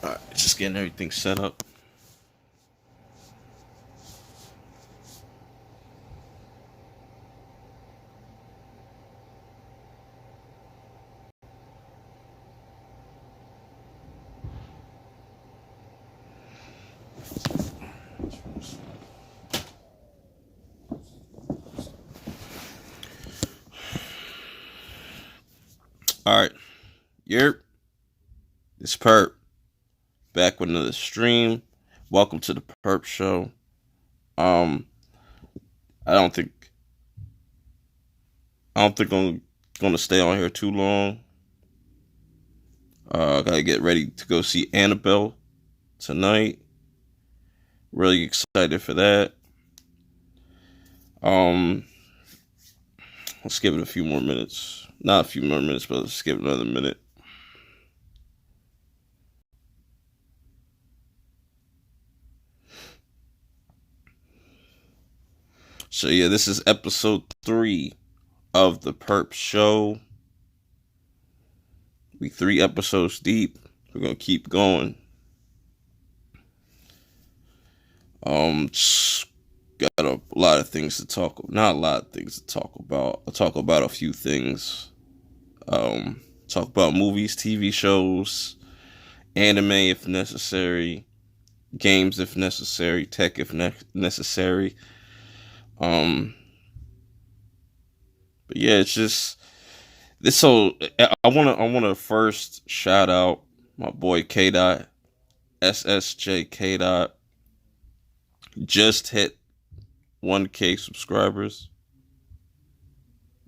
Alright, just getting everything set up. Alright, yerp, it's Purp, back with another stream. Welcome to the Purp Show. I don't think I'm gonna stay on here too long. I gotta get ready to go see Annabelle tonight. Really excited for that. Let's give it a few more minutes. Not a few more minutes, but let's give it another minute. So yeah, this is episode 3 of the Purp Show. We 3 episodes deep. We're gonna keep going. Just got a lot of things to talk about. Not a lot of things to talk about. I'll talk about a few things. Talk about movies, TV shows, anime if necessary, games if necessary, tech if necessary. But yeah, it's just this. So I wanna first shout out my boy K Dot, SSJ K Dot. Just hit 1K subscribers,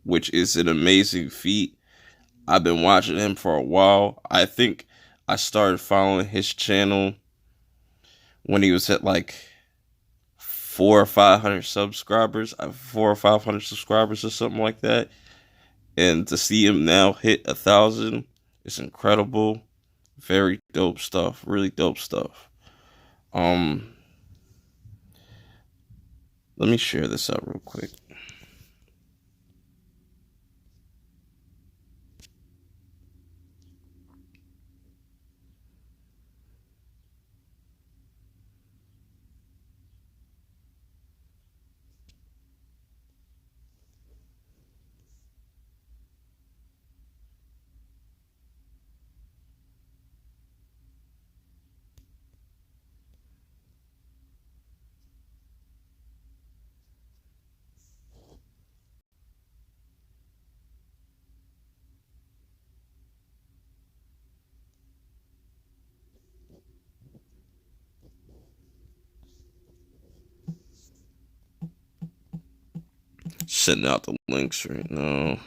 which is an amazing feat. I've been watching him for a while. I think I started following his channel when he was at like 400 or 500 subscribers, 400 or 500 subscribers or something like that. And to see him now hit 1,000, it's incredible. Very dope stuff. Really dope stuff. Let me share this out real quick. Sending out the links right now.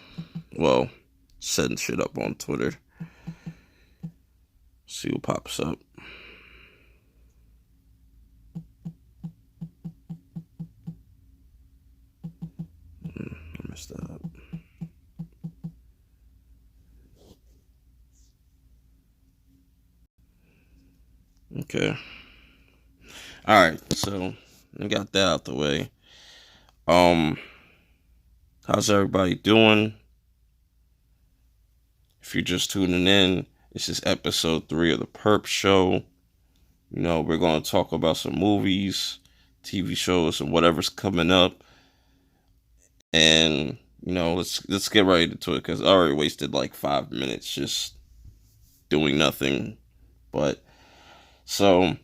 Well, setting shit up on Twitter. See what pops up. I messed that up. Okay. Alright, so I got that out the way. How's everybody doing? If you're just tuning in, this is episode 3 of the Purp Show. You know, we're going to talk about some movies, TV shows, and whatever's coming up. And, you know, let's get right into it, because I already wasted like 5 minutes just doing nothing. But, so,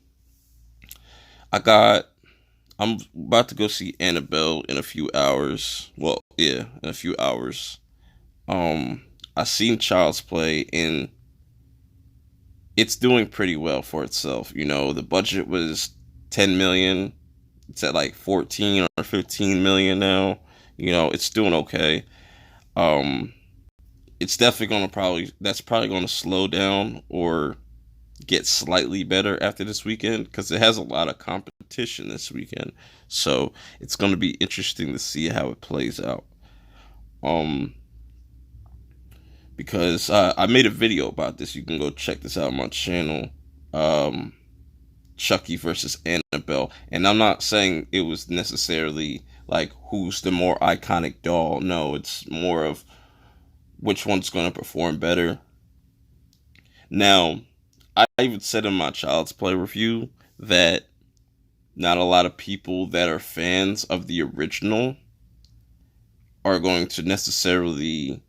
I'm about to go see Annabelle in a few hours. Well, yeah, in a few hours. I seen Child's Play, and it's doing pretty well for itself. You know, the budget was 10 million. It's at like 14 or 15 million now. You know, it's doing okay. It's definitely that's probably gonna slow down or get slightly better after this weekend, because it has a lot of competition this weekend. So it's going to be interesting to see how it plays out. Because I made a video about this. You can go check this out on my channel. Chucky versus Annabelle. And I'm not saying it was necessarily like who's the more iconic doll. No, it's more of which one's going to perform better. Now, I even said in my Child's Play review that not a lot of people that are fans of the original are going to necessarily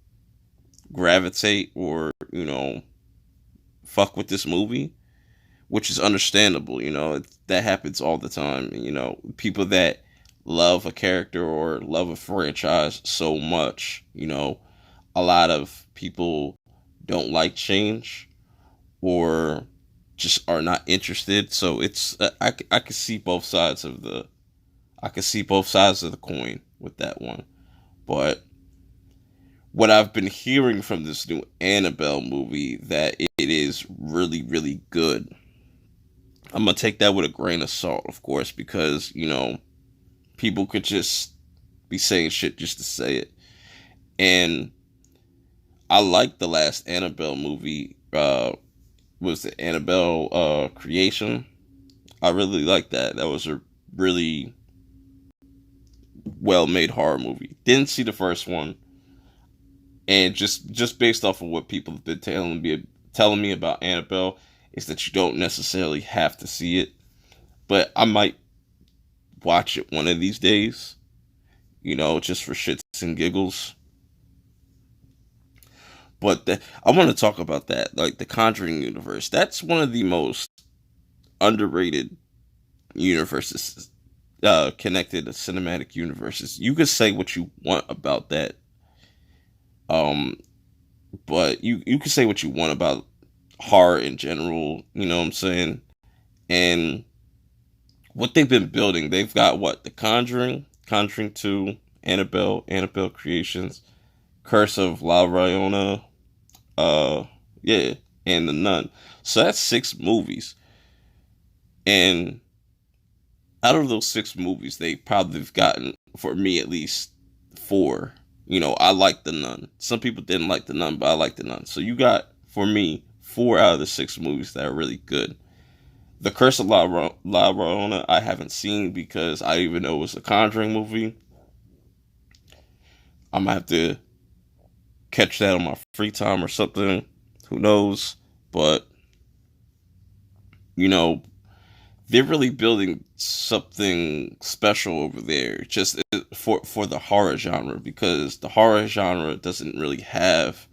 gravitate or, fuck with this movie, which is understandable. That happens all the time. People that love a character or love a franchise so much, a lot of people don't like change or just are not interested. So it's I can see both sides of the coin with that one. But what I've been hearing from this new Annabelle movie, that it is really, really good. I'm gonna take that with a grain of salt, of course, because people could just be saying shit just to say it. And I like the last Annabelle movie. Was the Annabelle Creation? I really like that. That was a really well made horror movie. Didn't see the first one, and just based off of what people have been telling me about Annabelle, is that you don't necessarily have to see it, but I might watch it one of these days, just for shits and giggles. But I want to talk about that, like the Conjuring Universe. That's one of the most underrated universes, connected to cinematic universes. You could say what you want about that, but you can say what you want about horror in general. You know what I'm saying? And what they've been building, they've got what? The Conjuring 2, Annabelle Creations, Curse of La Llorona, yeah, and The Nun. So that's 6 movies. And out of those 6 movies, they probably have gotten, for me at least, 4. I like The Nun. Some people didn't like The Nun, but I like The Nun. So you got, for me, 4 out of the 6 movies that are really good. The Curse of La Llorona I haven't seen because I didn't even know it was a Conjuring movie. I'm gonna have to catch that on my free time or something. Who knows? But they're really building something special over there, just for the horror genre, because the horror genre doesn't really have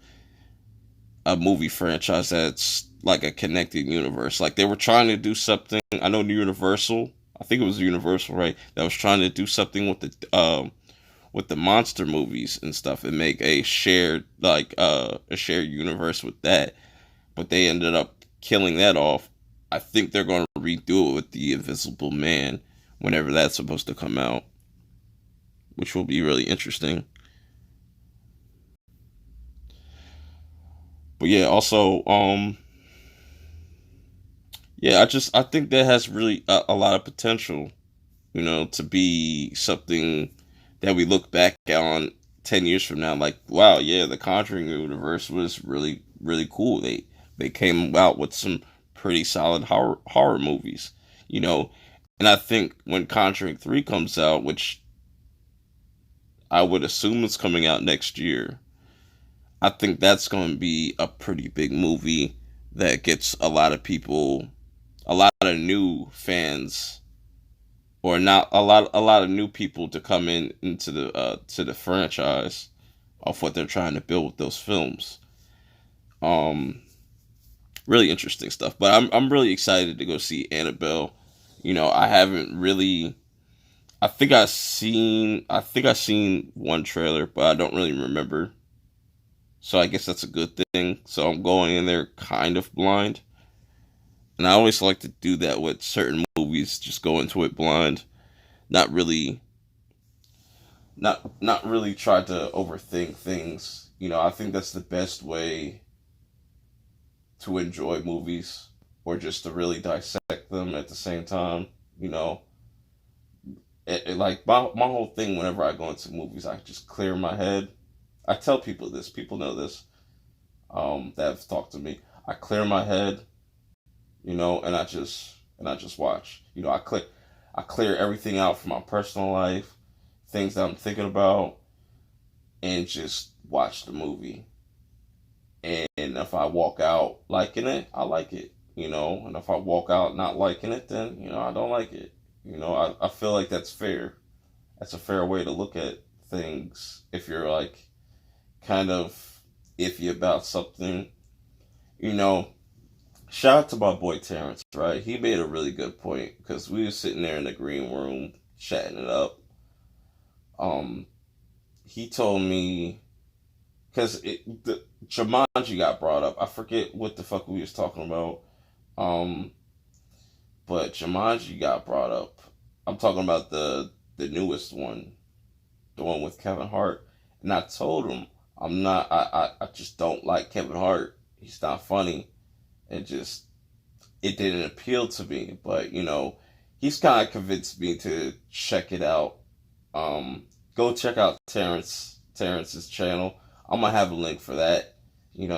a movie franchise that's like a connected universe. Like they were trying to do something. I know Universal. I think it was Universal, right? That was trying to do something with the monster movies and stuff, and make a shared universe with that. But they ended up killing that off. I think they're going to redo it with the Invisible Man whenever that's supposed to come out, which will be really interesting. But yeah, also, yeah, I think that has really a lot of potential, to be something that we look back on 10 years from now, like, wow, yeah, the Conjuring universe was really, really cool. They came out with some pretty solid horror movies, and I think when Conjuring 3 comes out, which I would assume is coming out next year, I think that's going to be a pretty big movie that gets a lot of people, a lot of new fans, or not a lot of new people to come into the to the franchise of what they're trying to build with those films. Really interesting stuff. But I'm really excited to go see Annabelle. I haven't really. I think I seen one trailer, but I don't really remember. So I guess that's a good thing. So I'm going in there kind of blind. And I always like to do that with certain movies, just go into it blind. Not really not really try to overthink things. I think that's the best way to enjoy movies, or just to really dissect them at the same time. Like my whole thing whenever I go into movies, I just clear my head. I tell people this. People know this. That have talked to me. I clear my head, and I just watch. I clear everything out from my personal life, things that I'm thinking about, and just watch the movie. And if I walk out liking it, I like it. and if I walk out not liking it, then, I don't like it. I feel like that's fair. That's a fair way to look at things if you're like kind of iffy about something. You know, Shout out to my boy Terrence, right? He made a really good point because we were sitting there in the green room chatting it up. Um, he told me because the Jumanji got brought up. I forget what the fuck we was talking about. Um, but Jumanji got brought up. I'm talking about the newest one, the one with Kevin Hart. And I told him I'm not. I just don't like Kevin Hart. He's not funny. It didn't appeal to me. But he's kind of convinced me to check it out. Go check out Terrence's channel. I'm gonna have a link for that.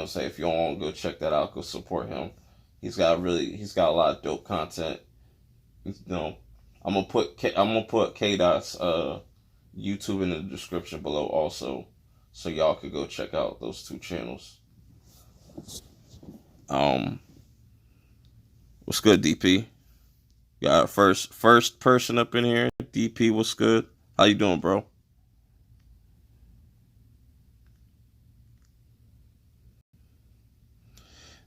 Say if you don't want to go check that out, go support him. He's got a lot of dope content. You know, I'm gonna put K Dot's YouTube in the description below also, so y'all could go check out those two channels. Um, what's good, DP? Got a first person up in here. DP, what's good? How you doing, bro?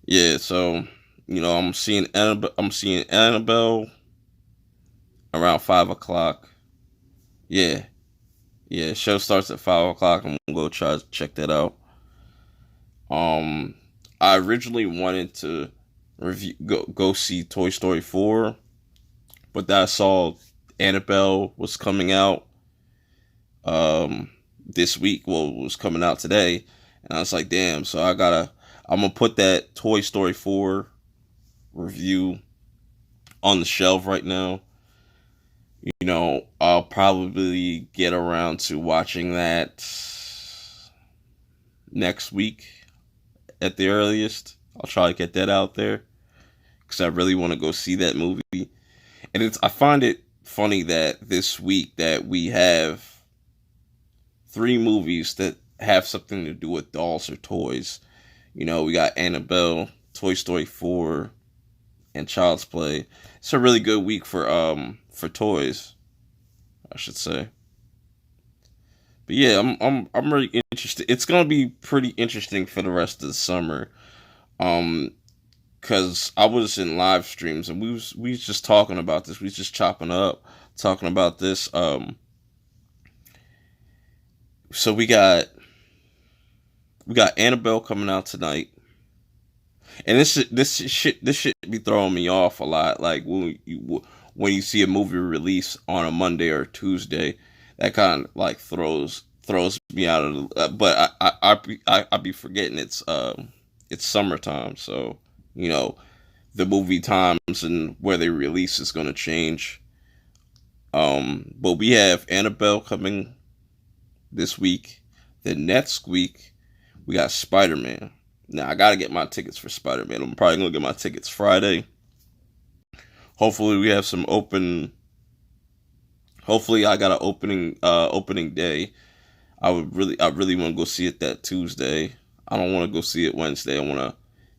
Yeah, so I'm seeing Annabelle around 5 o'clock. Yeah, yeah. Show starts at 5 o'clock. I'm gonna go try to check that out. Um, I originally wanted to go see Toy Story 4, but then I saw Annabelle was coming out this week. Well, it was coming out today, and I was like, damn. So I'm gonna put that Toy Story 4 review on the shelf right now. I'll probably get around to watching that next week at the earliest. I'll try to get that out there because I really want to go see that movie. And I find it funny that this week that we have 3 movies that have something to do with dolls or toys. We got Annabelle, Toy Story 4, and Child's Play. It's a really good week for toys, I should say. But yeah, I'm really interested. It's gonna be pretty interesting for the rest of the summer. Um, cause I was in live streams and we was just talking about this. We was just chopping up, talking about this. So we got Annabelle coming out tonight, and this shit be throwing me off a lot. Like when you see a movie release on a Monday or Tuesday, that kind of like throws me out of the. But I be forgetting it's summertime, so you know the movie times and where they release is gonna change. But we have Annabelle coming this week. The next week we got Spider Man. Now I gotta get my tickets for Spider Man. I'm probably gonna get my tickets Friday. Hopefully we have some open. Hopefully I got an opening day. I really want to go see it that Tuesday. I don't want to go see it Wednesday. I want to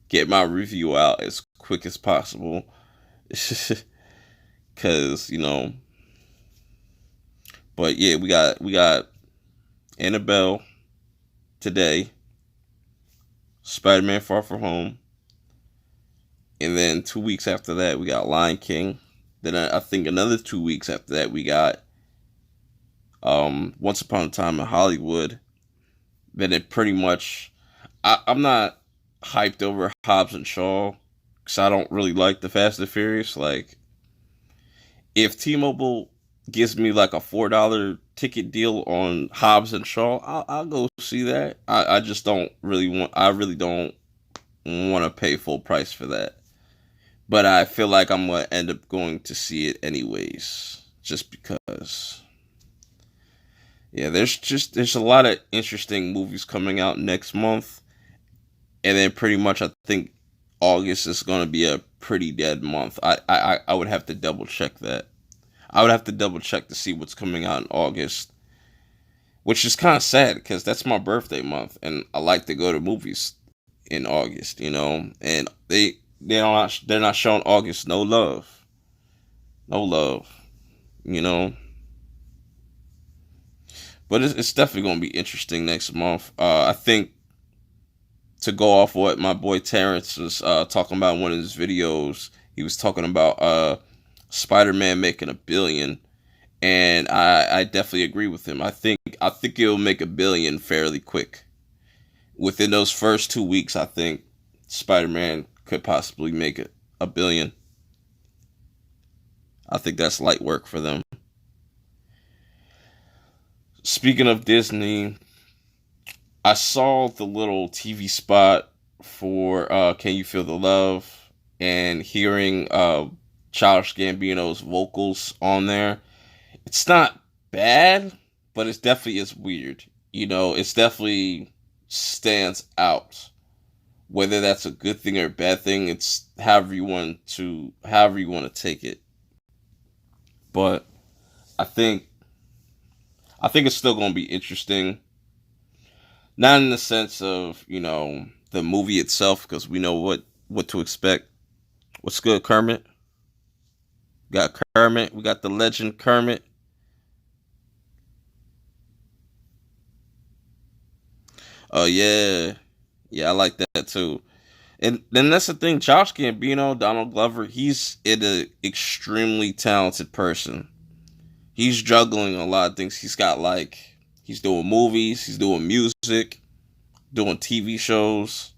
get my review out as quick as possible. Cause but yeah, we got Annabelle today, Spider Man Far From Home, and then 2 weeks after that we got Lion King. Then I think another 2 weeks after that we got Once Upon a Time in Hollywood. Then it pretty much I'm not hyped over Hobbs and Shaw because I don't really like the Fast and Furious. Like if T-Mobile gives me like a $4 ticket deal on Hobbs and Shaw, I'll go see that. I just don't really want. I really don't want to pay full price for that. But I feel like I'm gonna end up going to see it anyways, just because. Yeah, there's a lot of interesting movies coming out next month, and then pretty much I think August is gonna be a pretty dead month. I would have to double check that. I would have to double check to see what's coming out in August, which is kind of sad because that's my birthday month, and I like to go to movies in August, and they're not showing August no love, no love. You know, but it's definitely gonna be interesting next month. I think to go off what my boy Terrence was talking about in one of his videos, he was talking about Spider-Man making 1 billion, and I definitely agree with him. I think it'll make 1 billion fairly quick. Within those first 2 weeks, I think Spider-Man could possibly make it 1 billion. I think that's light work for them. Speaking of Disney, I saw the little TV spot for Can You Feel the Love, and hearing Childish Gambino's vocals on there. It's not bad, but it definitely is weird. It's definitely stands out. Whether that's a good thing or a bad thing, it's however you want to take it. But I think I think it's still going to be interesting. Not in the sense of, the movie itself, because we know what to expect. What's good, Kermit? We got Kermit. We got the legend Kermit. Oh, yeah. Yeah, I like that too. And then that's the thing. Josh Gambino, Donald Glover, he's an extremely talented person. He's juggling a lot of things. He's doing movies, he's doing music, doing TV shows.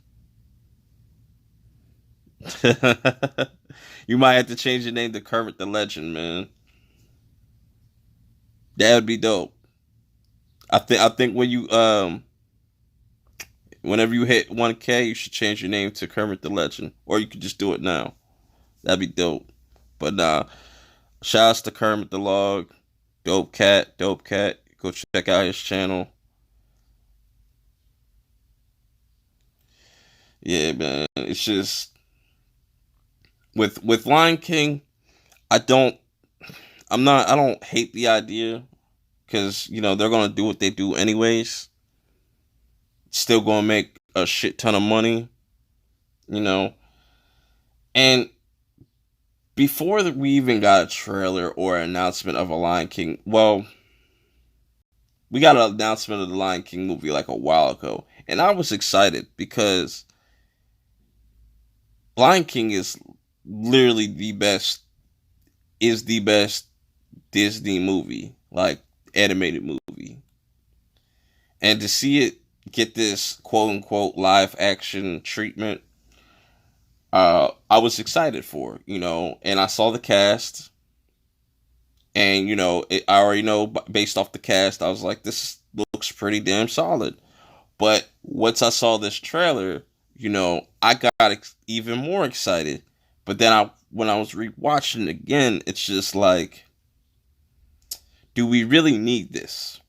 You might have to change your name to Kermit the Legend, man. That would be dope. I think whenever you hit 1K, you should change your name to Kermit the Legend, or you could just do it now. That'd be dope. But shouts to Kermit the Log, dope cat, dope cat. Go check out his channel. Yeah, man. It's just with Lion King. I don't. I don't hate the idea, because they're gonna do what they do anyways. Still gonna make a shit ton of money. You know, and before we even got a trailer or an announcement of a Lion King, well, we got an announcement of the Lion King movie like a while ago, and I was excited because Lion King is literally the best Disney movie, like animated movie. And to see it get this quote unquote live action treatment, I was excited for, and I saw the cast, and I already know based off the cast, I was like, this looks pretty damn solid. But once I saw this trailer, I got even more excited. But then when I was rewatching it again, it's just like, do we really need this?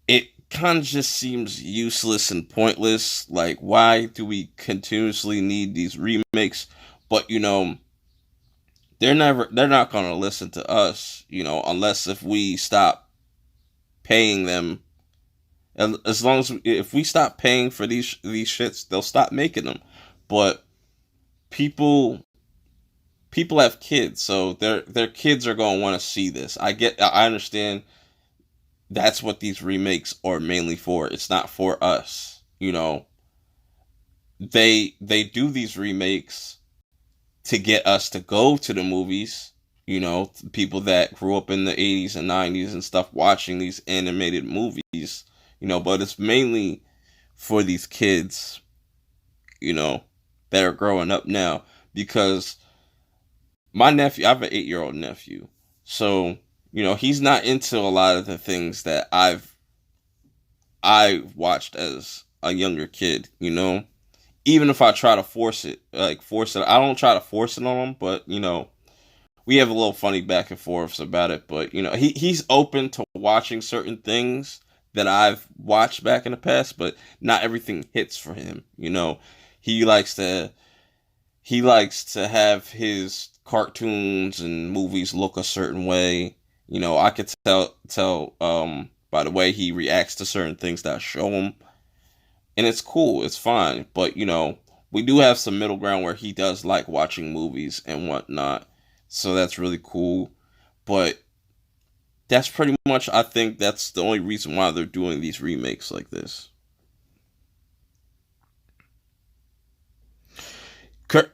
It kind of just seems useless and pointless. Like, why do we continuously need these remakes? But they're not going to listen to us, unless if we stop paying them. And as long as if we stop paying for these shits, they'll stop making them. But people have kids, so their kids are going to want to see this. I understand that's what these remakes are mainly for. It's not for us, They do these remakes to get us to go to the movies, people that grew up in the 80s and 90s and stuff watching these animated movies, but it's mainly for these kids, that are growing up now, because my nephew, I have an 8-year-old nephew. So, he's not into a lot of the things that I watched as a younger kid, Even if I try to force it, I don't try to force it on him, but, we have a little funny back and forths about it. But, he's open to watching certain things that I've watched back in the past, but not everything hits for him, He likes to have his cartoons and movies look a certain way. I could tell by the way he reacts to certain things that I show him, and it's cool, it's fine. But we do have some middle ground where he does like watching movies and whatnot. So that's really cool. But that's pretty much, I think that's the only reason why they're doing these remakes like this.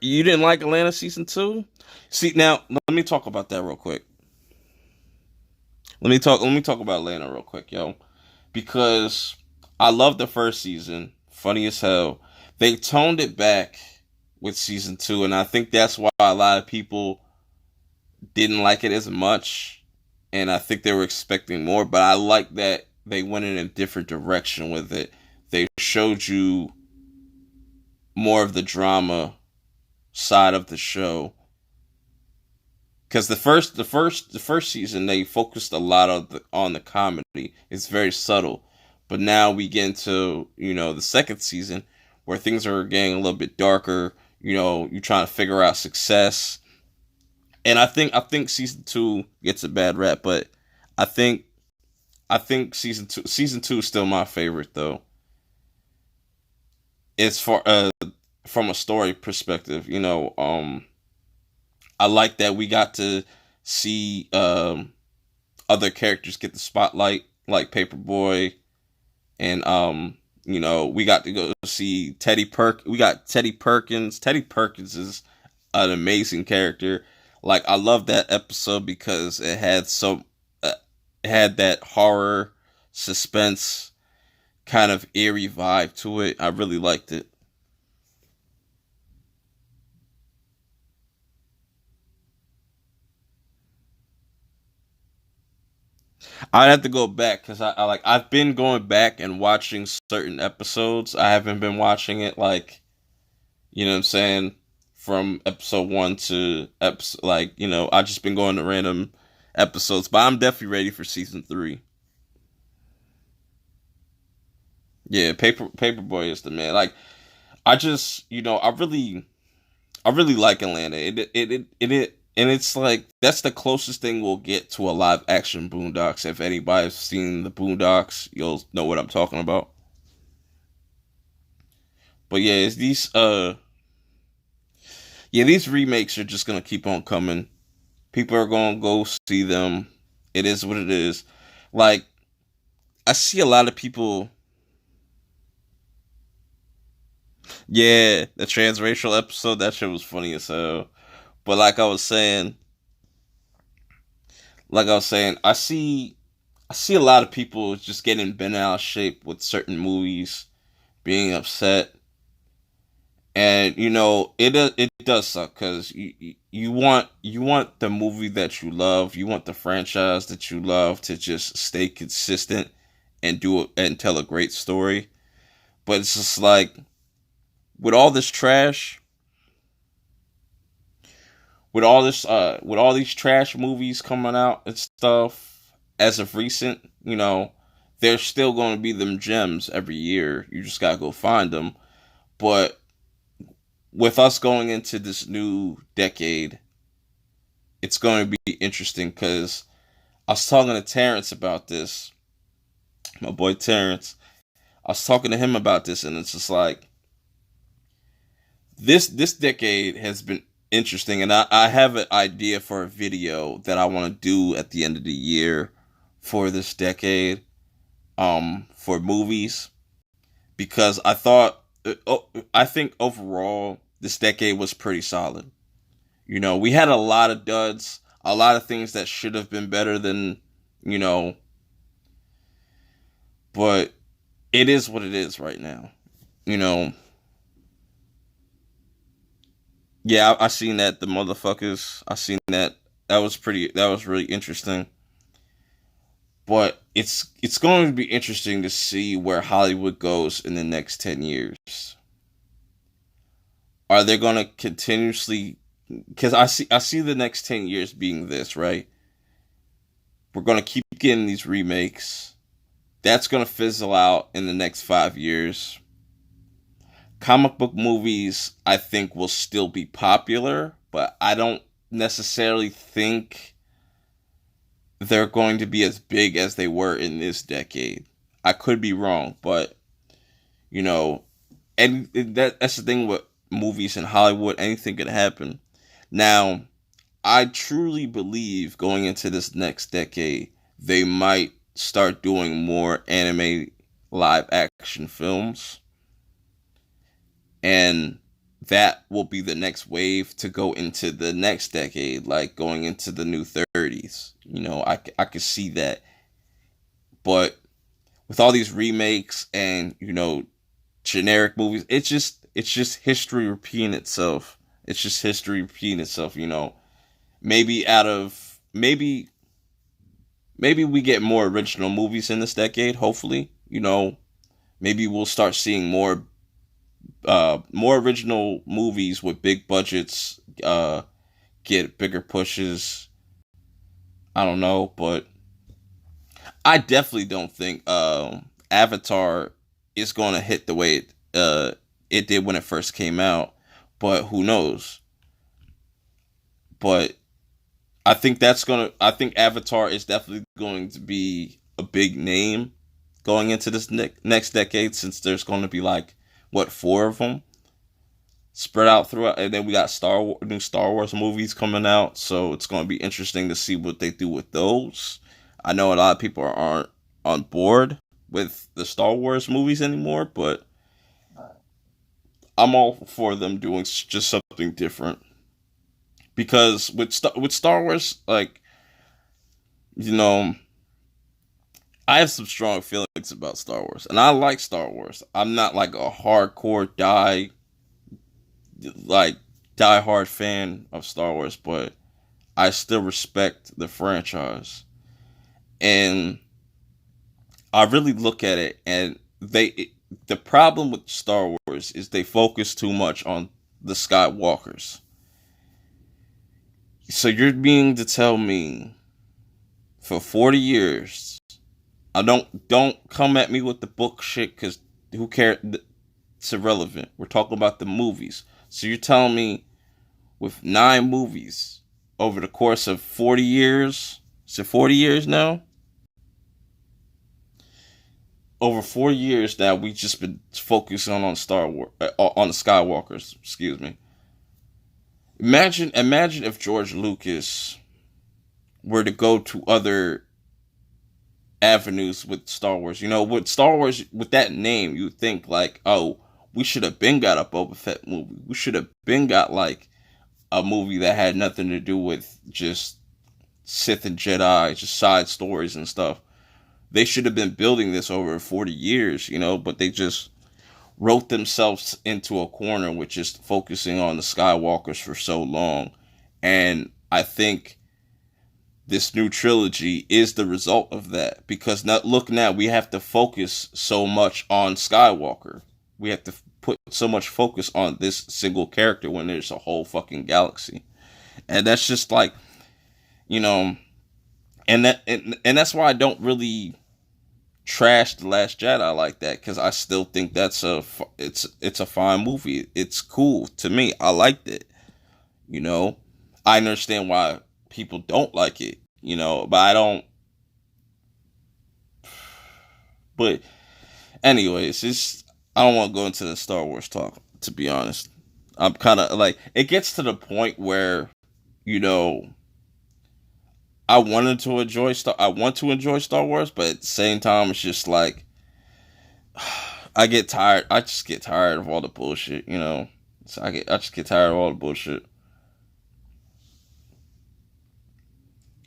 You didn't like Atlanta season 2? See, now let me talk about that real quick. Let me talk about Atlanta real quick, yo. Because I love the first season. Funny as hell. They toned it back with season 2, and I think that's why a lot of people didn't like it as much. And I think they were expecting more, but I like that they went in a different direction with it. They showed you more of the drama side of the show, because the first season they focused a lot on the comedy. It's very subtle, but now we get into the second season where things are getting a little bit darker. You're trying to figure out success, and I think season 2 gets a bad rap, but I think season 2 is still my favorite though. It's for from a story perspective. I like that we got to see other characters get the spotlight, like Paperboy, and we got to go see We got Teddy Perkins. Teddy Perkins is an amazing character. Like, I love that episode because it had that horror, suspense, kind of eerie vibe to it. I really liked it. I'd have to go back because I've been going back and watching certain episodes. I haven't been watching it like, what I'm saying, from episode 1 to episode, like, I just been going to random episodes, but I'm definitely ready for season 3. Yeah, Paperboy is the man. Like, I just, I really like Atlanta. And it's like that's the closest thing we'll get to a live action Boondocks. If anybody's seen the Boondocks, you'll know what I'm talking about. But yeah, these remakes are just gonna keep on coming. People are gonna go see them. It is what it is. Like, I see a lot of people. Yeah, the transracial episode, that shit was funny as hell. But like I was saying, I see a lot of people just getting bent out of shape with certain movies, being upset, and it does suck because you want the movie that you love, you want the franchise that you love to just stay consistent and do it and tell a great story, but it's just like with all this trash, with all these trash movies coming out and stuff as of recent, there's still going to be them gems every year. You just gotta go find them. But with us going into this new decade, it's going to be interesting because I was talking to Terrence about this, my boy Terrence. I was talking to him about this, and it's just like this decade has been interesting, and I have an idea for a video that I want to do at the end of the year for this decade, for movies, because I think overall this decade was pretty solid. We had a lot of duds, a lot of things that should have been better than, you know, but it is what it is right now. You know, yeah, I seen that the motherfuckers. I seen that. That was pretty. That was really interesting. But it's going to be interesting to see where Hollywood goes in the next 10 years. Are they going to continuously? Because I see the next 10 years being this, right. We're going to keep getting these remakes. That's going to fizzle out in the next 5 years. Comic book movies, I think, will still be popular, but I don't necessarily think they're going to be as big as they were in this decade. I could be wrong, but you know, and that's the thing movies in Hollywood, anything could happen. Now, I truly believe going into this next decade, they might start doing more anime live action films, and that will be the next wave to go into the next decade, like going into the new 30s. I could see that. But with all these remakes and, generic movies, it's just history repeating itself. It's just history repeating itself. Maybe out of maybe we get more original movies in this decade, hopefully. Maybe we'll start seeing more original movies with big budgets get bigger pushes. I don't know, but I definitely don't think Avatar is going to hit the way it did when it first came out. But who knows? But I think Avatar is definitely going to be a big name going into this next decade, since there's going to be like what, four of them spread out throughout, and then we got new Star Wars movies coming out, so it's going to be interesting to see what they do with those. I know a lot of people aren't on board with the Star Wars movies anymore, but I'm all for them doing just something different. Because with Star Wars, like, you know, I have some strong feelings about Star Wars, and I like Star Wars. I'm not like a hardcore die hard fan of Star Wars, but I still respect the franchise. And I really look at it, and the problem with Star Wars is they focus too much on the Skywalkers. So you're meaning to tell me for 40 years, I don't come at me with the book shit, because who cares? It's irrelevant. We're talking about the movies. So you're telling me with 9 movies over the course of 40 years, is it 40 years now? Over 4 years now, we've just been focusing on Star Wars, on the Skywalkers. Excuse me. Imagine if George Lucas were to go to other avenues with Star Wars. With Star Wars, with that name, you would think like, oh, we should have been got a Boba Fett movie. We should have been got like a movie that had nothing to do with just Sith and Jedi, just side stories and stuff. They should have been building this over 40 years, but they just wrote themselves into a corner with just focusing on the Skywalkers for so long. And I think this new trilogy is the result of that, because now we have to focus so much on Skywalker. We have to put so much focus on this single character when there's a whole fucking galaxy. And that's just like, and that's why I don't really trash The Last Jedi like that, because I still think it's a fine movie. It's cool to me. I liked it. I understand why people don't like it. But I don't. But anyways, I don't want to go into the Star Wars talk, to be honest. I'm kind of like, it gets to the point where, I want to enjoy Star Wars, but at the same time, it's just like, I get tired. I just get tired of all the bullshit, So I just get tired of all the bullshit.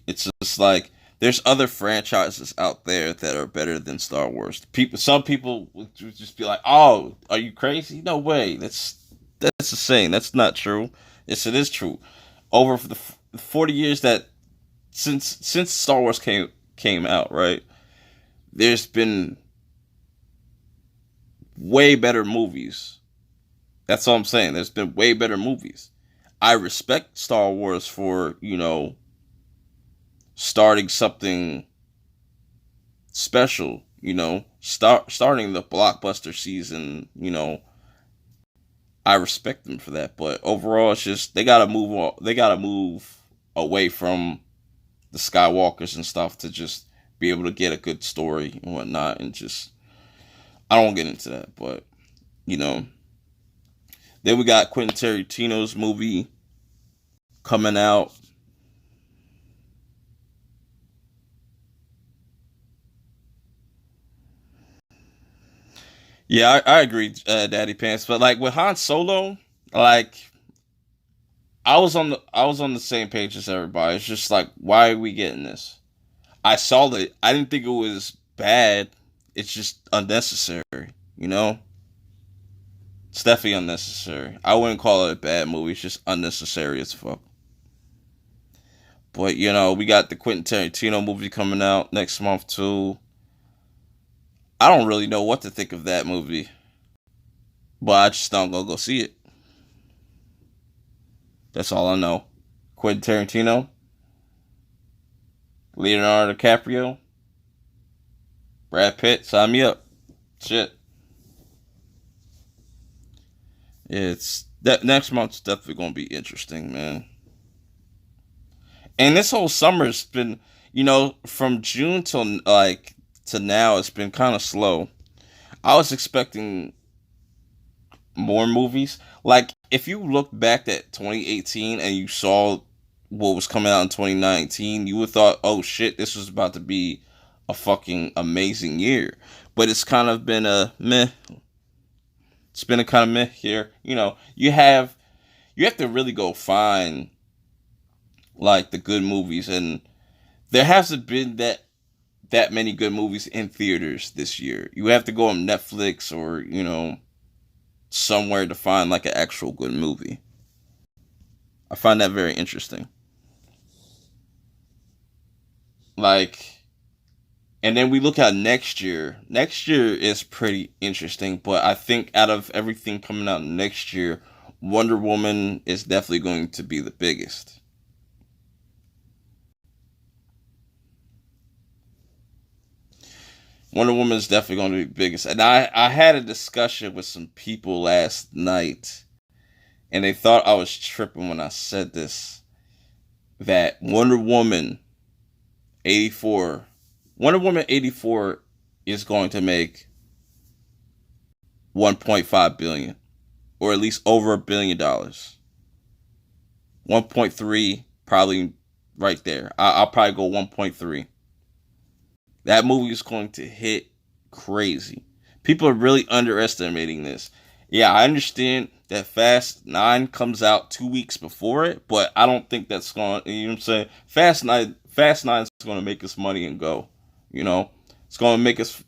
It's just like, there's other franchises out there that are better than Star Wars. Some people would just be like, "Oh, are you crazy? No way. That's insane. That's not true." Yes, it is true. Over the 40 years that since Star Wars came out, right? There's been way better movies. That's all I'm saying. There's been way better movies. I respect Star Wars for, starting something special, starting the blockbuster season, I respect them for that. But overall, it's just they gotta move away from the Skywalkers and stuff to just be able to get a good story and whatnot. And just, I don't get into that, but Then we got Quentin Tarantino's movie coming out. Yeah, I agree, Daddy Pants. But like with Han Solo, like I was on the same page as everybody. It's just like, why are we getting this? I saw it. I didn't think it was bad. It's just unnecessary. You know, it's definitely unnecessary. I wouldn't call it a bad movie. It's just unnecessary as fuck. But you know, we got the Quentin Tarantino movie coming out next month too. I don't really know what to think of that movie, but I just don't go see it. That's all I know. Quentin Tarantino, Leonardo DiCaprio, Brad Pitt, sign me up. Shit. It's that next month's definitely gonna be interesting, man. And this whole summer's been, you know, from June till like to now, it's been kind of slow. I was expecting more movies. Like if you look back at 2018 and you saw what was coming out in 2019, you would have thought, oh shit, this was about to be a fucking amazing year. But it's kind of been a meh. It's been a kind of meh here. You know, you have to really go find like the good movies, and there hasn't been that many good movies in theaters this year. You have to go on Netflix or, you know, somewhere to find like an actual good movie. I find that very interesting. Like, and then we look at next year. Next year is pretty interesting, but I think out of everything coming out next year, Wonder Woman is definitely going to be the biggest. Wonder Woman is definitely going to be the biggest. And I had a discussion with some people last night, and they thought I was tripping when I said this. That eighty four, Wonder Woman 84 is going to make 1.5 billion, or at least over $1 billion. 1.3, probably right there. I'll probably go 1.3. That movie is going to hit crazy. People are really underestimating this. Yeah, I understand that Fast 9 comes out 2 weeks before it, but I don't think that's going to, you know what I'm saying? Fast 9 is going to make us money and go. You know? It's going to make us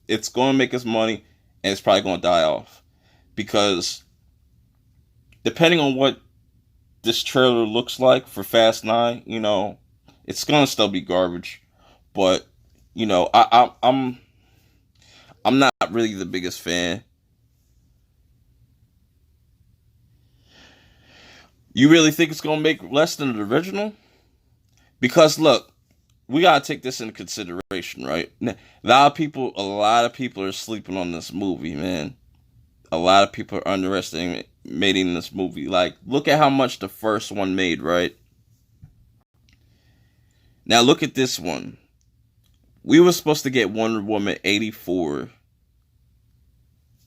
money, and it's probably going to die off. Because depending on what this trailer looks like for Fast 9, you know, it's going to still be garbage. But you know, I'm not really the biggest fan. You really think it's gonna make less than the original? Because look, we gotta take this into consideration, right? A lot of people are sleeping on this movie, man. A lot of people are underestimating this movie. Like, look at how much the first one made, right? Now look at this one. We were supposed to get Wonder Woman 84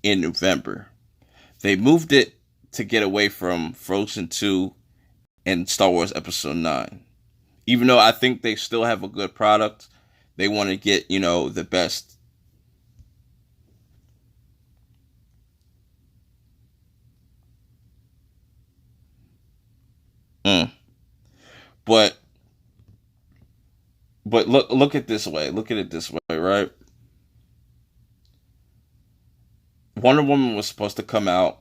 in November. They moved it to get away from Frozen 2 and Star Wars Episode 9. Even though I think they still have a good product, they want to get, you know, the best. Mm. But look at this way. Look at it this way, right? Wonder Woman was supposed to come out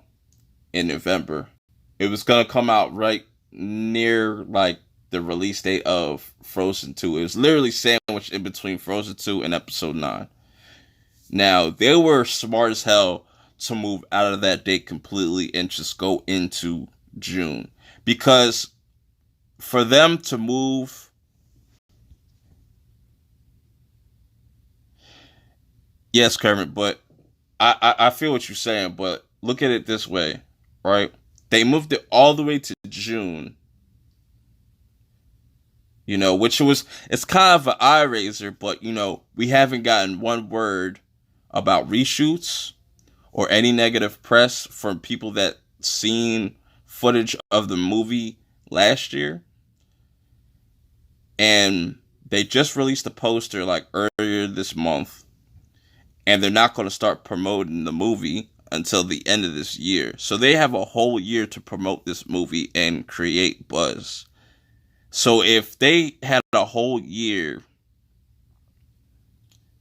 in November. It was gonna come out right near like the release date of Frozen 2. It was literally sandwiched in between Frozen 2 and Episode 9. Now, they were smart as hell to move out of that date completely and just go into June. Because for them to move, yes, Kermit, but I feel what you're saying, but look at it this way, right? They moved it all the way to June, you know, it's kind of an eye raiser, but, you know, we haven't gotten one word about reshoots or any negative press from people that seen footage of the movie last year, and they just released a poster like earlier this month, and they're not going to start promoting the movie until the end of this year. So they have a whole year to promote this movie and create buzz. So if they had a whole year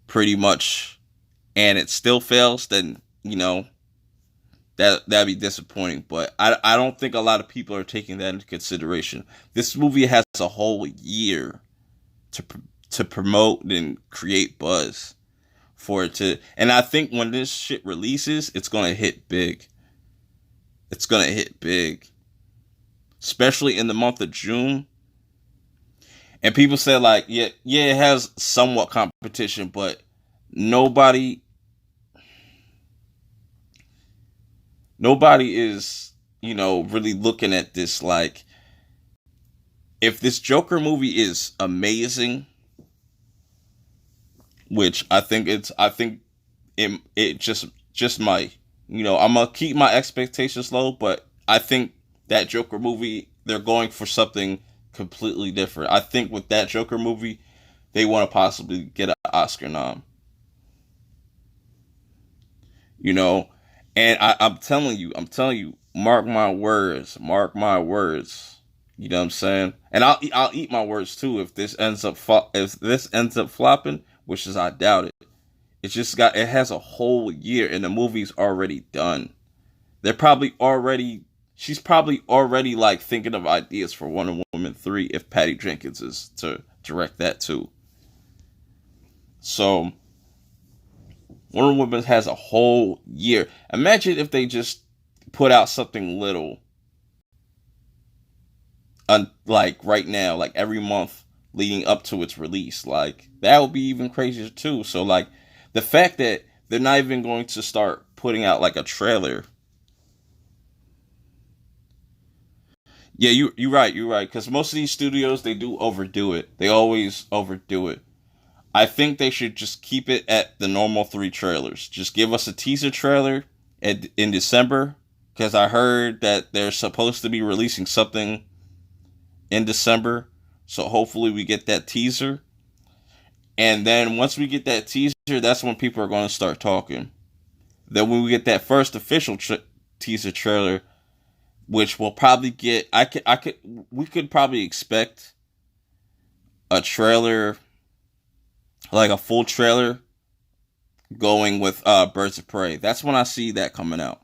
pretty much and it still fails, then, you know, that'd be disappointing. But I don't think a lot of people are taking that into consideration. This movie has a whole year to promote and create buzz for it to, and I think when this shit releases, it's gonna hit big. It's gonna hit big, especially in the month of June. And people say like, yeah, it has somewhat competition, but nobody is, you know, really looking at this like, if this Joker movie is amazing, which I think it just might, you know, I'm gonna keep my expectations low, but I think that Joker movie, they're going for something completely different. I think with that Joker movie, they want to possibly get an Oscar nom. You know, and I'm telling you, mark my words. You know what I'm saying? And I'll eat my words too if this ends up flopping, which is I doubt it. It has a whole year and the movie's already done. She's probably already like thinking of ideas for Wonder Woman 3 if Patty Jenkins is to direct that too. So Wonder Woman has a whole year. Imagine if they just put out something little, like right now, like every month leading up to its release. Like that would be even crazier too. So like the fact that they're not even going to start putting out like a trailer. Yeah, you're right. Because most of these studios, they do overdo it. They always overdo it. I think they should just keep it at the normal 3 trailers. Just give us a teaser trailer in December, because I heard that they're supposed to be releasing something in December. So hopefully we get that teaser. And then once we get that teaser, that's when people are going to start talking. Then when we get that first official teaser trailer, which will probably get, we could probably expect a trailer, like a full trailer going with Birds of Prey. That's when I see that coming out.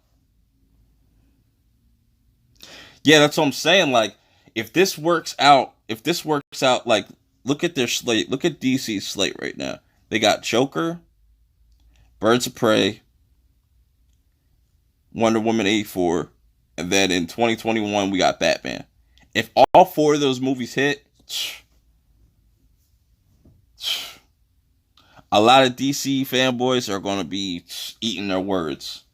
Yeah, that's what I'm saying. Like, if this works out, like, look at their slate. Look at DC's slate right now. They got Joker, Birds of Prey, Wonder Woman 84, and then in 2021 we got Batman. If all 4 of those movies hit, a lot of DC fanboys are going to be eating their words.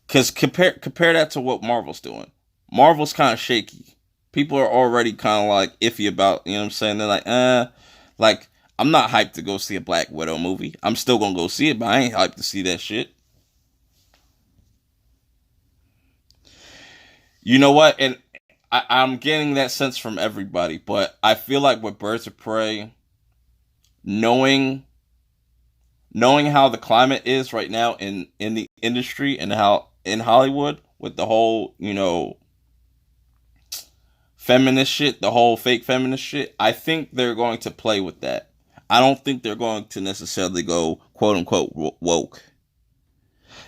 Because compare that to what Marvel's doing. Marvel's kind of shaky. People are already kind of like iffy about, you know what I'm saying? They're like, I'm not hyped to go see a Black Widow movie. I'm still going to go see it, but I ain't hyped to see that shit. You know what? And I'm getting that sense from everybody, but I feel like with Birds of Prey, knowing how the climate is right now in the industry and how in Hollywood with the whole, you know, feminist shit, the whole fake feminist shit, I think they're going to play with that. I don't think they're going to necessarily go quote unquote woke.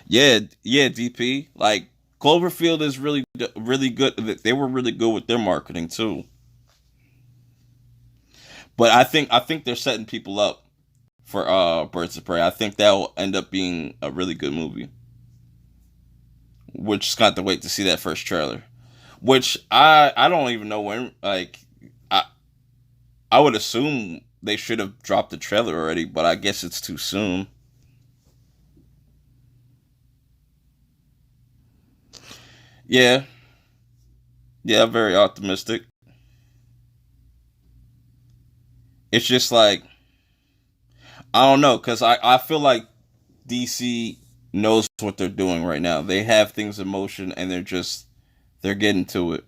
Yeah, DP. Like Cloverfield is really good. They were really good with their marketing too. But I think they're setting people up for Birds of Prey. I think that will end up being a really good movie. We're just got to wait to see that first trailer. Which I don't even know when. Like I would assume they should have dropped the trailer already, but I guess it's too soon. Yeah, very optimistic. It's just like I don't know, cause I feel like DC knows what they're doing right now. They have things in motion and they're getting to it.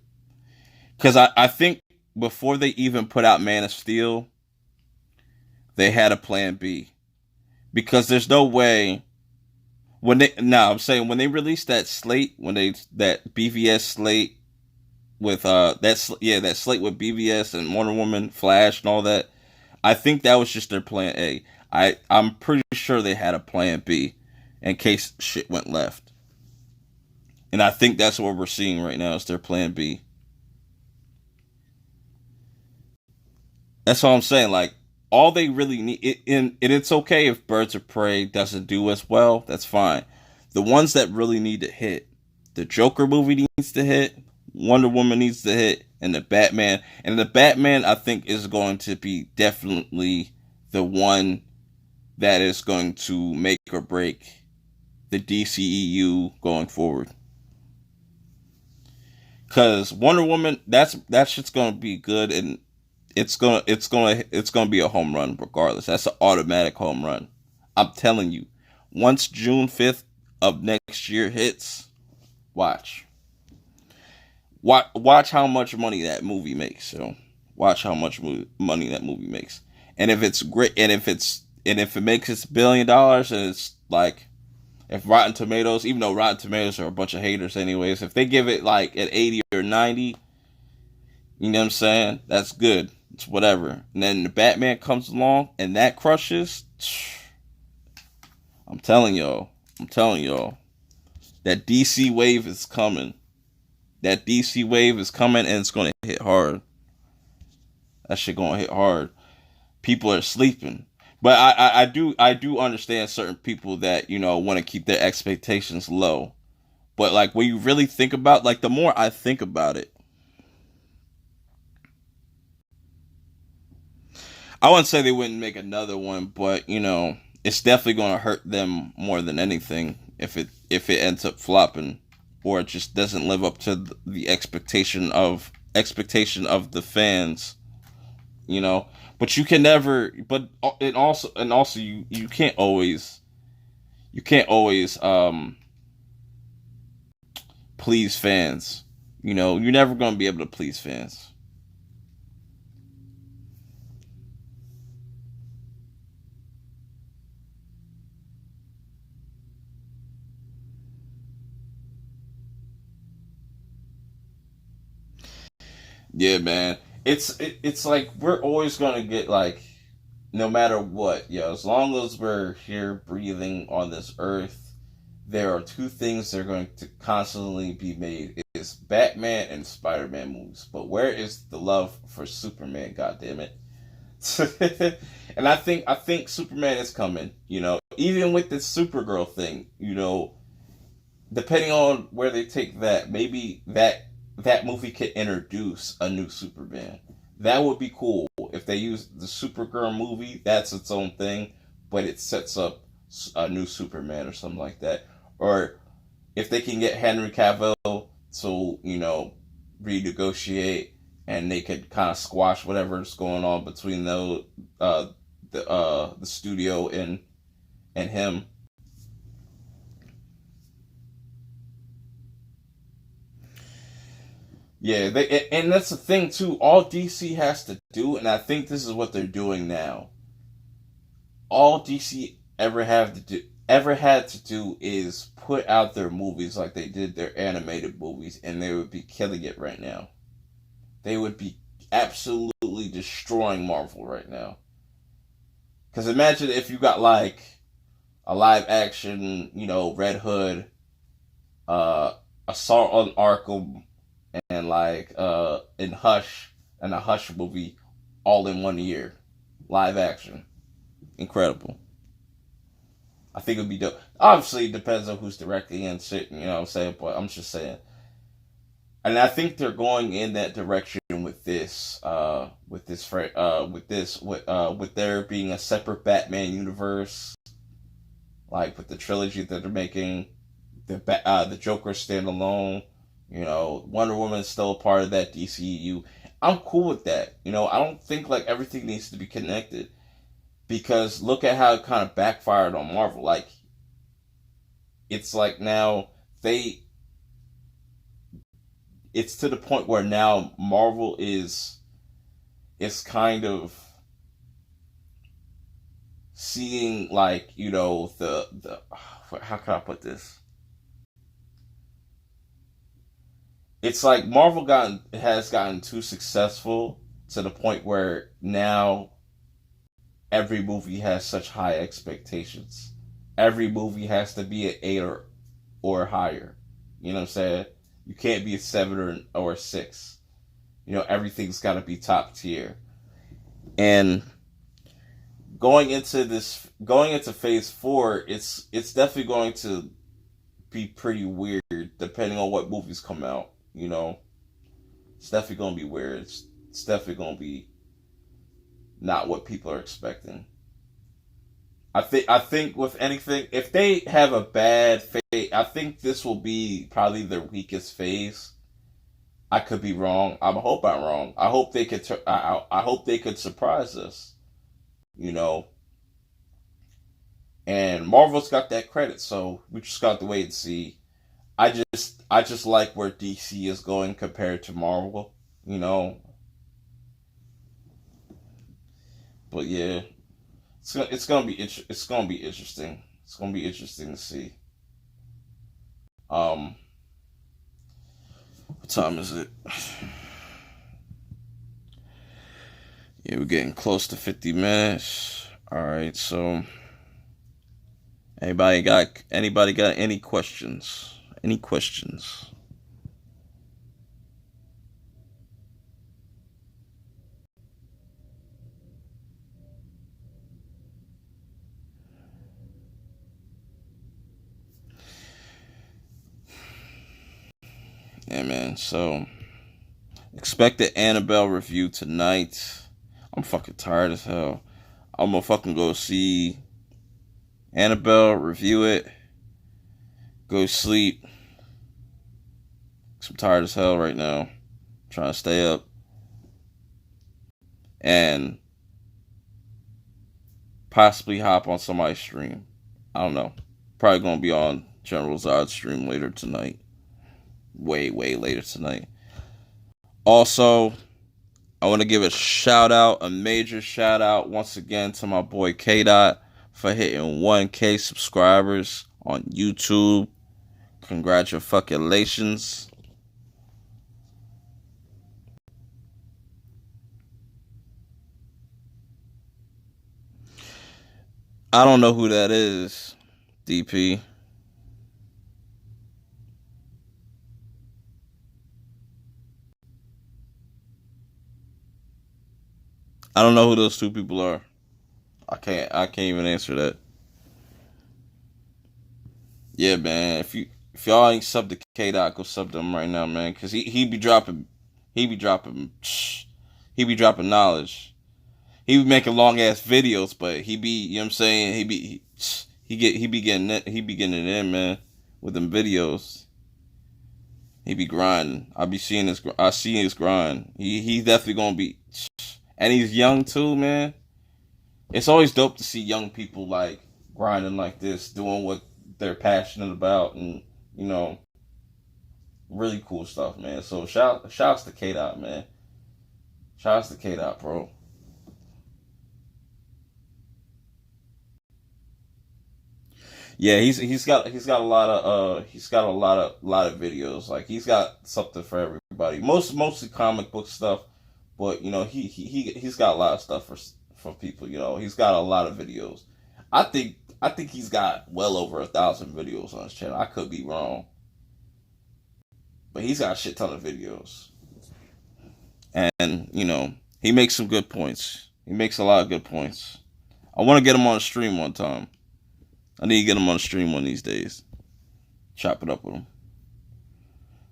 Because I think before they even put out Man of Steel, they had a plan B. Because there's no way I'm saying when they released that slate, that BVS slate with that slate with BVS and Wonder Woman, Flash, and all that, I think that was just their plan A. I'm pretty sure they had a plan B in case shit went left. And I think that's what we're seeing right now is their plan B. That's all I'm saying. Like, all they really need, and it's okay if Birds of Prey doesn't do as well. That's fine. The ones that really need to hit, the Joker movie needs to hit, Wonder Woman needs to hit, and the Batman. And the Batman, I think, is going to be definitely the one that is going to make or break the DCEU going forward. Because Wonder Woman, that shit's going to be good, and it's gonna be a home run regardless. That's an automatic home run. I'm telling you. Once June 5th of next year hits, watch how much money that movie makes. Watch how much money that movie makes. And if it's great, and if it makes its $1 billion, and it's like, if Rotten Tomatoes, even though Rotten Tomatoes are a bunch of haters anyways, if they give it like at 80 or 90, you know what I'm saying? That's good. It's whatever. And then the Batman comes along and that crushes. I'm telling y'all. That DC wave is coming. And it's going to hit hard. That shit going to hit hard. People are sleeping. But I do understand certain people that, want to keep their expectations low. But like when you really think about, like the more I think about it, I wouldn't say they wouldn't make another one, but it's definitely going to hurt them more than anything if it ends up flopping, or it just doesn't live up to the expectation of the fans, But you can never. But and also you can't always please fans. You're never going to be able to please fans. Yeah, man. It's like we're always gonna get like, no matter what, as long as we're here breathing on this earth, there are two things that are going to constantly be made. It's Batman and Spider-Man movies. But where is the love for Superman, goddammit? And I think Superman is coming, even with this Supergirl thing, depending on where they take that, maybe that movie could introduce a new Superman. That would be cool. If they use the Supergirl movie, that's its own thing, but it sets up a new Superman or something like that. Or if they can get Henry Cavill to, renegotiate, and they could kind of squash whatever's going on between the studio and him. Yeah, and that's the thing too. All DC has to do, and I think this is what they're doing now. All DC ever had to do is put out their movies like they did their animated movies, and they would be killing it right now. They would be absolutely destroying Marvel right now. Because imagine if you got like a live action, Red Hood, Assault on Arkham, and like in Hush, and a Hush movie all in 1 year. Live action. Incredible. I think it would be dope. Obviously, it depends on who's directing and shit, you know what I'm saying? But I'm just saying. And I think they're going in that direction with this, with there being a separate Batman universe, like with the trilogy that they're making, the Joker standalone, Wonder Woman is still a part of that DCEU. I'm cool with that. I don't think like everything needs to be connected, because look at how it kind of backfired on Marvel. Like, it's like now they it's to the point where now Marvel is kind of seeing, like, the how can I put this? It's like Marvel has gotten too successful to the point where now every movie has such high expectations. Every movie has to be an 8 or higher. You know what I'm saying? You can't be a 7 or a 6. Everything's got to be top tier. And going into phase 4, it's definitely going to be pretty weird depending on what movies come out. It's definitely going to be weird. It's definitely going to be not what people are expecting. I think with anything, if they have a bad phase, I think this will be probably their weakest phase. I could be wrong. I hope I'm wrong. I hope they could. I hope they could surprise us. You know, and Marvel's got that credit, so we just got to wait and see. I just like where DC is going compared to Marvel. You know, but yeah, it's gonna be interesting. It's gonna be interesting to see. Um, what time is it? Yeah, we're getting close to 50 minutes. All right, so anybody got any questions? Any questions? Yeah, man. So expect the Annabelle review tonight. I'm fucking tired as hell. I'm gonna fucking go see Annabelle, review it, go sleep. 'Cause I'm tired as hell right now. I'm trying to stay up and possibly hop on somebody's stream. I don't know. Probably gonna be on General Zod's stream later tonight. Way, way later tonight. Also, I want to give a major shout out once again to my boy K Dot for hitting 1K subscribers on YouTube. Congratulations. I don't know who that is, DP. I don't know who those two people are. I can't even answer that. Yeah, man. If y'all ain't sub to K Dot, go sub to him right now, man. Cause he be dropping he be dropping knowledge. He be making long ass videos, but he be, you know what I'm saying, he be getting it in, man, with them videos. He be grinding. I see his grind. He's definitely gonna be, and he's young too, man. It's always dope to see young people like grinding like this, doing what they're passionate about, and you know, really cool stuff, man. So shouts to K Dot, man. Shouts to K Dot, bro. Yeah, he's got a lot of he's got a lot of videos. Like he's got something for everybody. Mostly comic book stuff, but he's got a lot of stuff for people. He's got a lot of videos. I think he's got well over 1,000 videos on his channel. I could be wrong, but he's got a shit ton of videos, and he makes some good points. He makes a lot of good points. I want to get him on a stream one time. I need to get him on a stream one of these days. Chop it up with him.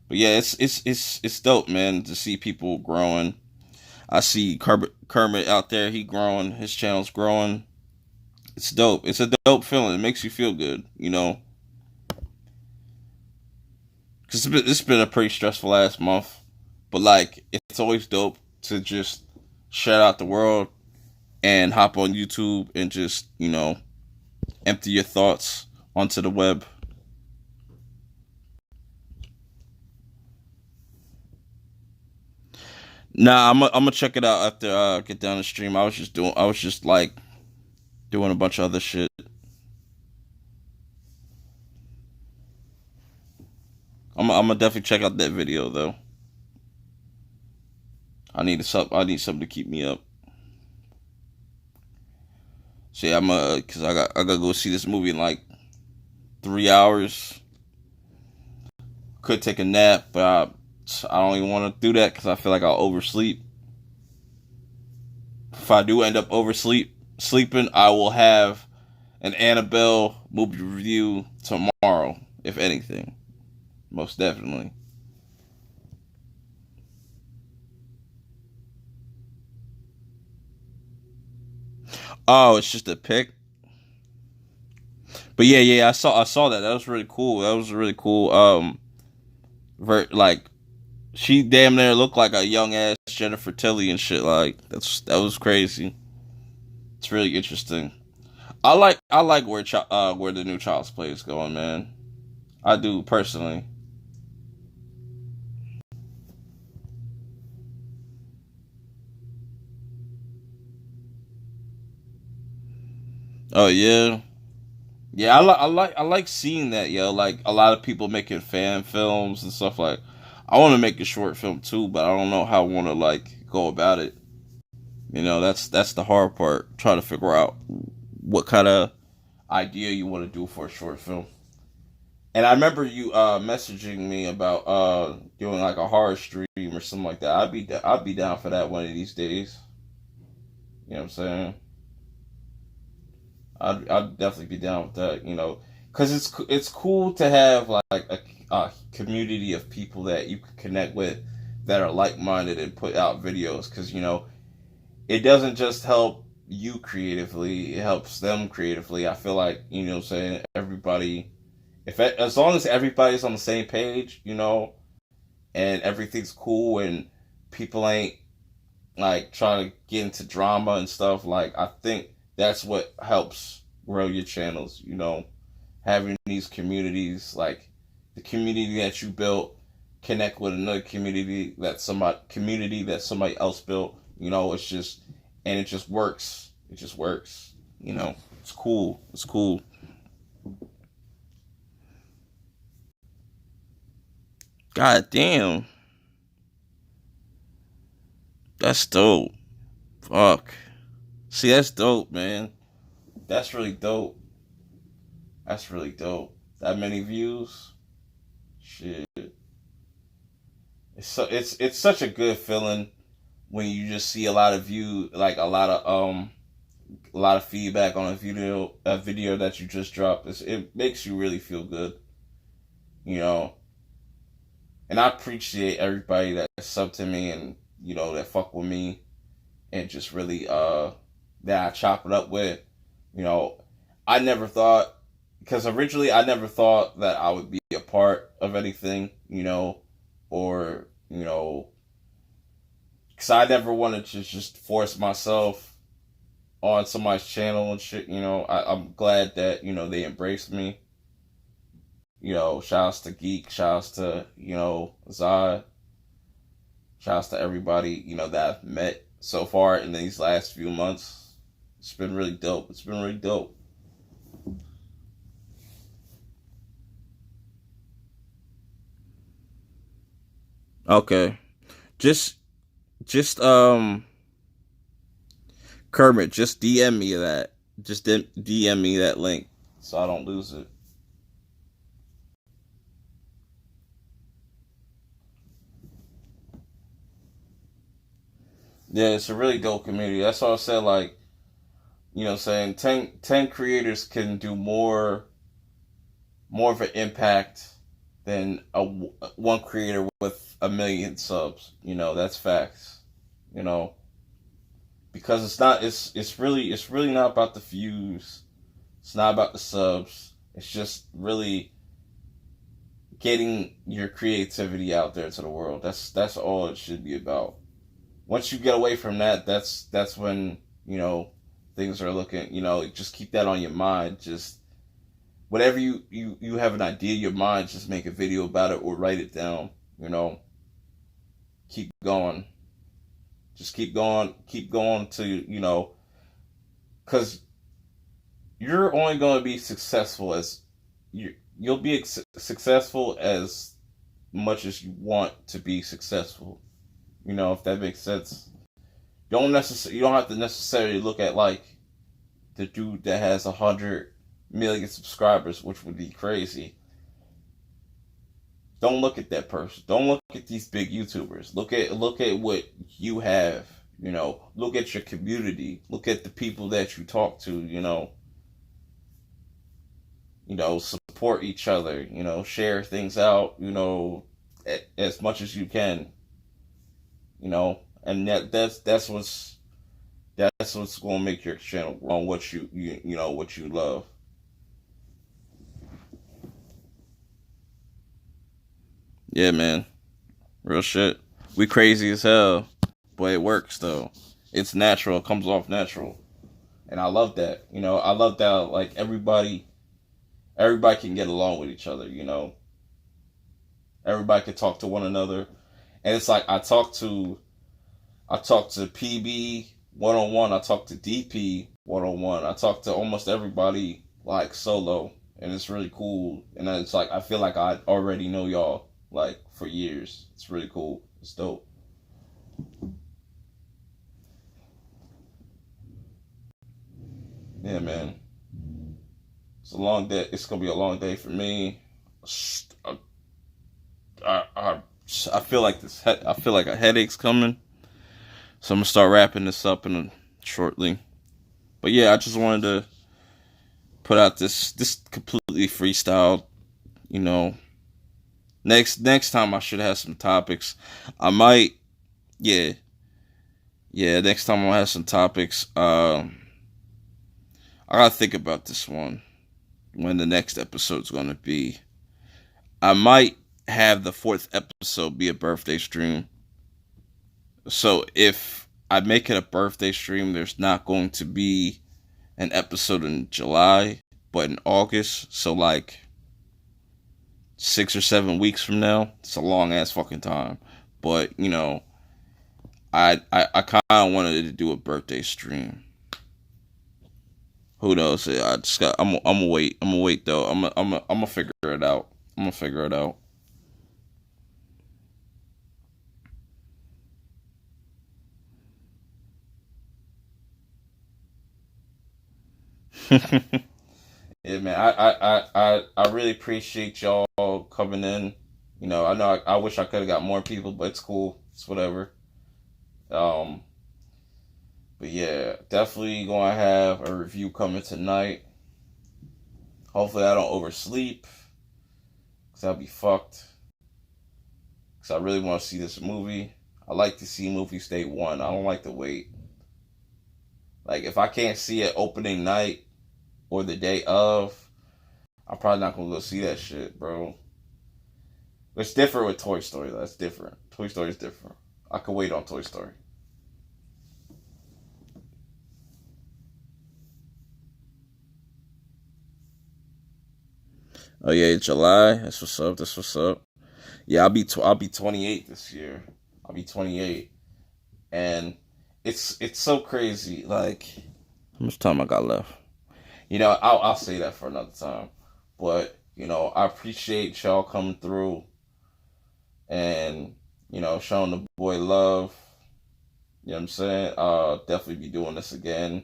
But yeah, it's dope, man, to see people growing. I see Kermit out there. He growing. His channel's growing. It's dope. It's a dope feeling. It makes you feel good, Cause it's been a pretty stressful last month. But like, it's always dope to just shout out the world and hop on YouTube and just empty your thoughts onto the web. Nah, I'm gonna check it out after I get down the stream. I was just like doing a bunch of other shit. I'm gonna definitely check out that video though. I need something to keep me up. So yeah, cause I gotta go see this movie in like 3 hours. Could take a nap, but I don't even want to do that because I feel like I'll oversleep. If I do end up sleeping, I will have an Annabelle movie review tomorrow, if anything. Most definitely. Oh, it's just a pic. But yeah, I saw that. That was really cool. That was really cool. Like she damn near looked like a young ass Jennifer Tilly and shit. Like that was crazy. It's really interesting. I like where the new Child's Play is going, man. I do personally. Oh yeah, yeah. I like seeing that, yo. Like a lot of people making fan films and stuff. Like I want to make a short film too, but I don't know how I want to like go about it. You know, that's the hard part. Trying to figure out what kind of idea you want to do for a short film. And I remember you messaging me about doing like a horror stream or something like that. I'd be down for that one of these days. You know what I'm saying? I'd definitely be down with that. You know, because it's cool to have like a community of people that you can connect with that are like minded and put out videos. Because you know, it doesn't just help you creatively; it helps them creatively. I feel like you know what I'm saying. Everybody, if as long as everybody's on the same page, you know, and everything's cool and people ain't like trying to get into drama and stuff, like I think that's what helps grow your channels, you know, having these communities, like the community that you built connect with another community that somebody else built, you know, it's just and it just works. It just works. You know. It's cool. It's cool. God damn. That's dope. Fuck. See, that's dope, man. That's really dope. That's really dope. That many views. Shit. It's such a good feeling when you just see a lot of view, like a lot of feedback on a video that you just dropped. It makes you really feel good, you know. And I appreciate everybody that sub to me and you know that fuck with me and just really that I chop it up with. You know, I never thought because originally I never thought that I would be a part of anything, you know, or you know, because I never wanted to just force myself on somebody's channel and shit. You know, I'm glad that you know they embraced me. You know, shouts to Geek, shouts to you know Zod, shouts to everybody you know that I've met so far in these last few months. It's been really dope. It's been really dope. Okay, just just Kermit, just DM me that. Just DM me that link so I don't lose it. Yeah, it's a really dope community. That's why I said like, you know, saying 10 creators can do more of an impact than one creator with a million subs. You know, that's facts. You know, because it's really not about the views. It's not about the subs. It's just really getting your creativity out there to the world. That's all it should be about. Once you get away from that, that's when you know things are looking. You know, just keep that on your mind. Just whatever you have an idea in your mind, just make a video about it or write it down. You know, keep going. Just keep going to, because you're only going to be successful as you'll be successful as much as you want to be successful. If that makes sense. You don't have to necessarily look at like the dude that has 100 million subscribers, which would be crazy. Don't look at that person. Don't look at these big YouTubers. Look at what you have. Look at your community. Look at the people that you talk to. Support each other. Share things out. As much as you can. And that's what's going to make your channel grow on what what you love. Yeah, man. Real shit. We crazy as hell, but it works though. It's natural. It comes off natural, and I love that. I love that. Like everybody can get along with each other. Everybody can talk to one another, and it's like I talk to PB 101. I talk to DP 101. I talk to almost everybody like solo, and it's really cool. And it's like I feel like I already know y'all like for years. It's really cool. It's dope. Yeah, man. It's a long day. It's gonna be a long day for me. I feel like I feel like a headache's coming. So I'm gonna start wrapping this up shortly. But yeah, I just wanted to put out this completely freestyle. Next time I should have some topics. I might, yeah. Next time I'll have some topics. I gotta think about this one when the next episode's gonna be. I might have the 4th episode be a birthday stream. So if I make it a birthday stream, there's not going to be an episode in July, but in August. So like 6 or 7 weeks from now. It's a long ass fucking time. But I kind of wanted to do a birthday stream. Who knows? I'm gonna wait. I'm gonna wait though. I'm gonna figure it out. I'm gonna figure it out. Yeah, man. I really appreciate y'all coming in. I know I wish I could have got more people, but it's cool. It's whatever. Um, but yeah, definitely gonna have a review coming tonight. Hopefully, I don't oversleep, cause I'll be fucked. Cause I really want to see this movie. I like to see movies day one. I don't like to wait. Like if I can't see it opening night or the day of, I'm probably not gonna go see that shit, bro. It's different with Toy Story. That's different. Toy Story is different. I could wait on Toy Story. Oh yeah, July. That's what's up. That's what's up. Yeah, I'll be 28 this year. I'll be 28, and it's so crazy. Like, how much time I got left? I'll say that for another time. But I appreciate y'all coming through, and showing the boy love. You know what I'm saying? Definitely be doing this again.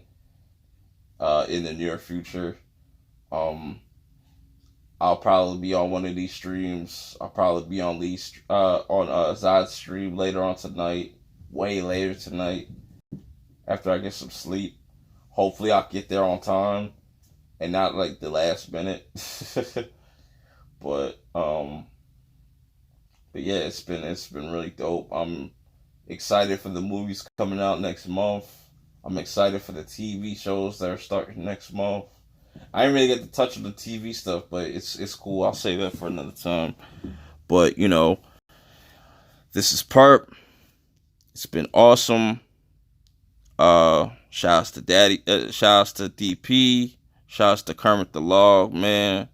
In the near future. I'll probably be on one of these streams. I'll probably be on Zod's stream later on tonight, way later tonight, after I get some sleep. Hopefully, I'll get there on time and not like the last minute. but but yeah, it's been really dope. I'm excited for the movies coming out next month. I'm excited for the TV shows that are starting next month. I didn't really get to touch on the TV stuff, but it's cool. I'll save that for another time. But this is Purp. It's been awesome. Shouts to Daddy. Shouts to DP. Shouts to Kermit the Log, man.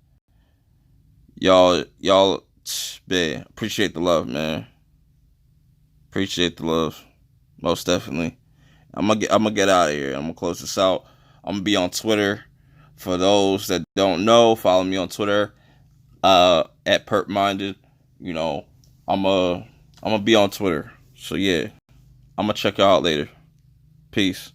Y'all, man. Appreciate the love, man. Appreciate the love. Most definitely. I'm gonna get out of here. I'm gonna close this out. I'm gonna be on Twitter. For those that don't know, follow me on Twitter at Purp Minded. You know, I'm gonna be on Twitter. So yeah, I'm gonna check y'all out later. Peace.